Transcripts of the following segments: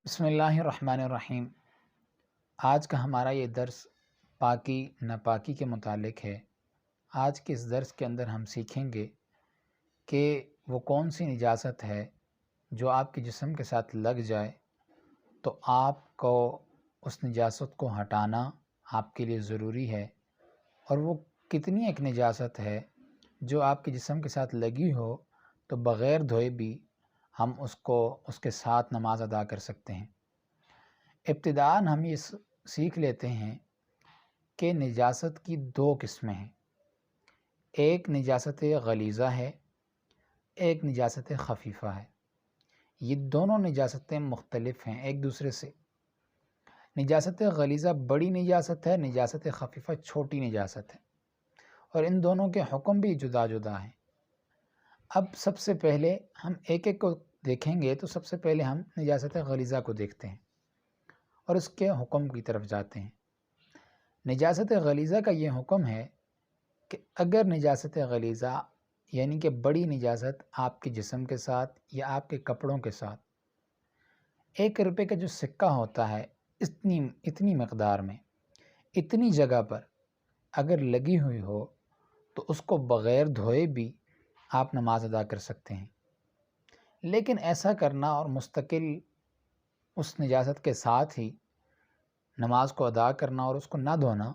بسم اللہ الرحمن الرحیم۔ آج کا ہمارا یہ درس پاکی ناپاکی کے متعلق ہے۔ آج کے اس درس کے اندر ہم سیکھیں گے کہ وہ کون سی نجاست ہے جو آپ کے جسم کے ساتھ لگ جائے تو آپ کو اس نجاست کو ہٹانا آپ کے لیے ضروری ہے، اور وہ کتنی ایک نجاست ہے جو آپ کے جسم کے ساتھ لگی ہو تو بغیر دھوئے بھی ہم اس کے ساتھ نماز ادا کر سکتے ہیں۔ ابتداءً ہم یہ سیکھ لیتے ہیں کہ نجاست کی دو قسمیں ہیں، ایک نجاست غلیظہ ہے، ایک نجاست خفیفہ ہے۔ یہ دونوں نجاستیں مختلف ہیں ایک دوسرے سے۔ نجاست غلیظہ بڑی نجاست ہے، نجاست خفیفہ چھوٹی نجاست ہے، اور ان دونوں کے حکم بھی جدا جدا ہیں۔ اب سب سے پہلے ہم ایک ایک کو دیکھیں گے تو سب سے پہلے ہم نجاست غلیظہ کو دیکھتے ہیں اور اس کے حکم کی طرف جاتے ہیں۔ نجاست غلیظہ کا یہ حکم ہے کہ اگر نجاست غلیظہ یعنی کہ بڑی نجاست آپ کے جسم کے ساتھ یا آپ کے کپڑوں کے ساتھ 1 روپے کا جو سکہ ہوتا ہے اتنی مقدار میں اتنی جگہ پر اگر لگی ہوئی ہو تو اس کو بغیر دھوئے بھی آپ نماز ادا کر سکتے ہیں۔ لیکن ایسا کرنا اور مستقل اس نجاست کے ساتھ ہی نماز کو ادا کرنا اور اس کو نہ دھونا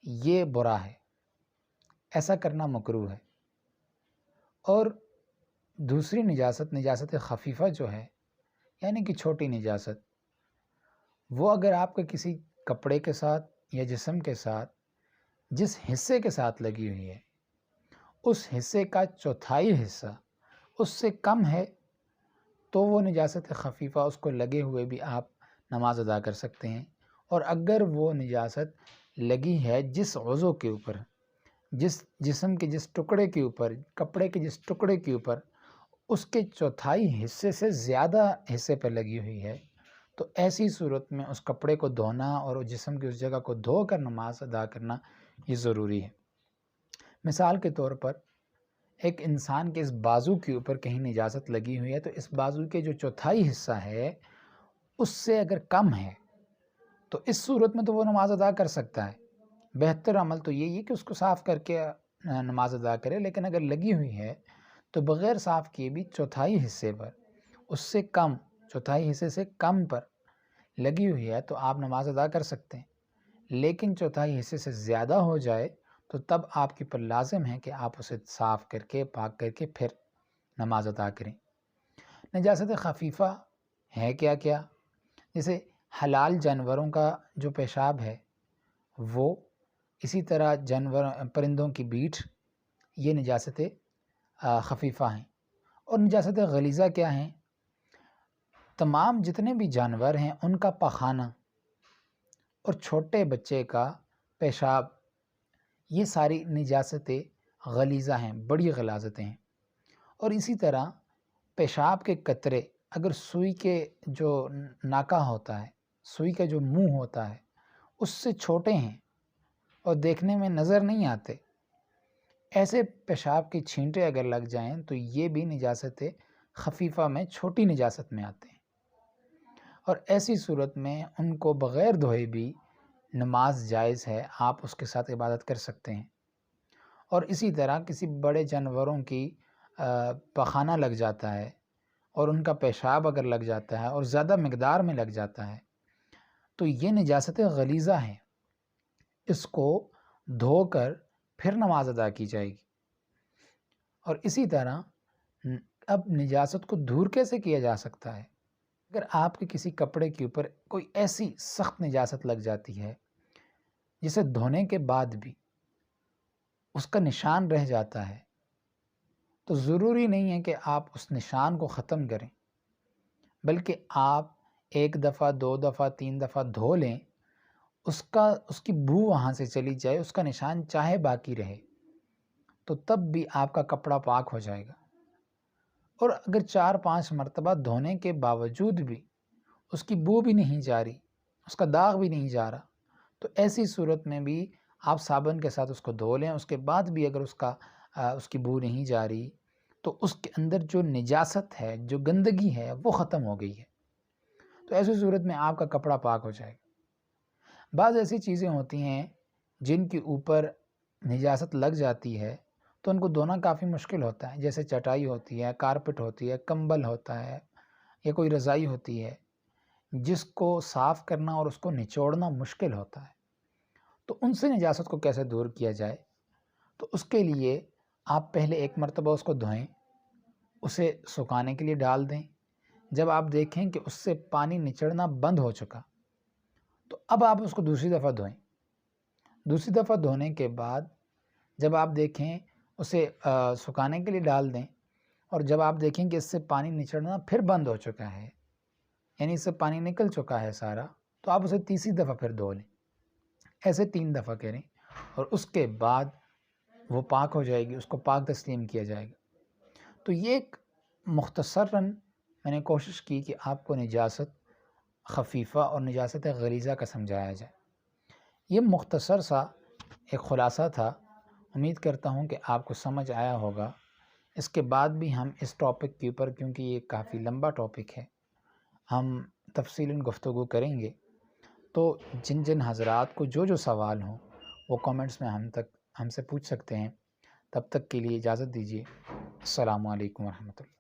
یہ برا ہے، ایسا کرنا مکروہ ہے۔ اور دوسری نجاست خفیفہ جو ہے یعنی کہ چھوٹی نجاست، وہ اگر آپ کے کسی کپڑے کے ساتھ یا جسم کے ساتھ جس حصے کے ساتھ لگی ہوئی ہے اس حصے کا چوتھائی حصہ اس سے کم ہے تو وہ نجاست خفیفہ اس کو لگے ہوئے بھی آپ نماز ادا کر سکتے ہیں۔ اور اگر وہ نجاست لگی ہے جس عضو کے اوپر، جس جسم کے جس ٹکڑے کے اوپر، کپڑے کے جس ٹکڑے کے اوپر اس کے چوتھائی حصے سے زیادہ حصے پر لگی ہوئی ہے تو ایسی صورت میں اس کپڑے کو دھونا اور جسم کی اس جگہ کو دھو کر نماز ادا کرنا یہ ضروری ہے۔ مثال کے طور پر ایک انسان کے اس بازو کے اوپر کہیں نجاست لگی ہوئی ہے تو اس بازو کے جو چوتھائی حصہ ہے اس سے اگر کم ہے تو اس صورت میں تو وہ نماز ادا کر سکتا ہے۔ بہتر عمل تو یہی ہے کہ اس کو صاف کر کے نماز ادا کرے، لیکن اگر لگی ہوئی ہے تو بغیر صاف کیے بھی چوتھائی حصے پر اس سے کم، چوتھائی حصے سے کم پر لگی ہوئی ہے تو آپ نماز ادا کر سکتے ہیں۔ لیکن چوتھائی حصے سے زیادہ ہو جائے تو تب آپ کے پر لازم ہے کہ آپ اسے صاف کر کے پاک کر کے پھر نماز ادا کریں۔ نجاست خفیفہ ہے کیا کیا؟ جیسے حلال جانوروں کا جو پیشاب ہے وہ، اسی طرح پرندوں کی بیٹھ، یہ نجاست خفیفہ ہیں۔ اور نجاست غلیظہ کیا ہیں؟ تمام جتنے بھی جانور ہیں ان کا پخانہ اور چھوٹے بچے کا پیشاب، یہ ساری نجاست غلیظہ ہیں، بڑی غلاظتیں ہیں۔ اور اسی طرح پیشاب کے قطرے اگر سوئی کے جو ناکہ ہوتا ہے، سوئی کا جو منہ ہوتا ہے اس سے چھوٹے ہیں اور دیکھنے میں نظر نہیں آتے، ایسے پیشاب کے چھینٹے اگر لگ جائیں تو یہ بھی نجاست خفیفہ میں چھوٹی نجاست میں آتے ہیں، اور ایسی صورت میں ان کو بغیر دھوئے بھی نماز جائز ہے، آپ اس کے ساتھ عبادت کر سکتے ہیں۔ اور اسی طرح کسی بڑے جانوروں کی پخانہ لگ جاتا ہے اور ان کا پیشاب اگر لگ جاتا ہے اور زیادہ مقدار میں لگ جاتا ہے تو یہ نجاست غلیظہ ہے، اس کو دھو کر پھر نماز ادا کی جائے گی۔ اور اسی طرح اب نجاست کو دور کیسے کیا جا سکتا ہے؟ اگر آپ کے کسی کپڑے کے اوپر کوئی ایسی سخت نجاست لگ جاتی ہے جسے دھونے کے بعد بھی اس کا نشان رہ جاتا ہے تو ضروری نہیں ہے کہ آپ اس نشان کو ختم کریں، بلکہ آپ 1 دفعہ 2 دفعہ 3 دفعہ دھو لیں، اس کی بو وہاں سے چلی جائے، اس کا نشان چاہے باقی رہے تو تب بھی آپ کا کپڑا پاک ہو جائے گا۔ اور اگر 4-5 مرتبہ دھونے کے باوجود بھی اس کی بو بھی نہیں جا رہی، اس کا داغ بھی نہیں جا رہا، تو ایسی صورت میں بھی آپ صابن کے ساتھ اس کو دھو لیں، اس کے بعد بھی اگر اس کی بو نہیں جا رہی تو اس کے اندر جو نجاست ہے، جو گندگی ہے وہ ختم ہو گئی ہے۔ تو ایسی صورت میں آپ کا کپڑا پاک ہو جائے گا۔ بعض ایسی چیزیں ہوتی ہیں جن کے اوپر نجاست لگ جاتی ہے تو ان کو دھونا کافی مشکل ہوتا ہے، جیسے چٹائی ہوتی ہے، کارپٹ ہوتی ہے، کمبل ہوتا ہے یا کوئی رضائی ہوتی ہے جس کو صاف کرنا اور اس کو نچوڑنا مشکل ہوتا ہے۔ تو ان سے نجاست کو کیسے دور کیا جائے؟ تو اس کے لیے آپ پہلے ایک مرتبہ اس کو دھوئیں، اسے سکھانے کے لیے ڈال دیں۔ جب آپ دیکھیں کہ اس سے پانی نچڑنا بند ہو چکا تو اب آپ اس کو دوسری دفعہ دھوئیں۔ دوسری دفعہ دھونے کے بعد جب آپ دیکھیں اسے سکھانے کے لیے ڈال دیں، اور جب آپ دیکھیں کہ اس سے پانی نچڑنا پھر بند ہو چکا ہے، یعنی اس سے پانی نکل چکا ہے سارا، تو آپ اسے تیسری دفعہ پھر دھو لیں۔ ایسے 3 دفعہ کریں اور اس کے بعد وہ پاک ہو جائے گی، اس کو پاک تسلیم کیا جائے گا۔ تو یہ ایک مختصراً میں نے کوشش کی کہ آپ کو نجاست خفیفہ اور نجاست غلیظہ کا سمجھایا جائے۔ یہ مختصر سا ایک خلاصہ تھا، امید کرتا ہوں کہ آپ کو سمجھ آیا ہوگا۔ اس کے بعد بھی ہم اس ٹاپک کے اوپر، کیونکہ یہ کافی لمبا ٹاپک ہے، ہم تفصیلاً گفتگو کریں گے۔ تو جن حضرات کو جو سوال ہوں وہ کامنٹس میں ہم سے پوچھ سکتے ہیں۔ تب تک کے لیے اجازت دیجیے۔ السلام علیکم ورحمۃ اللہ۔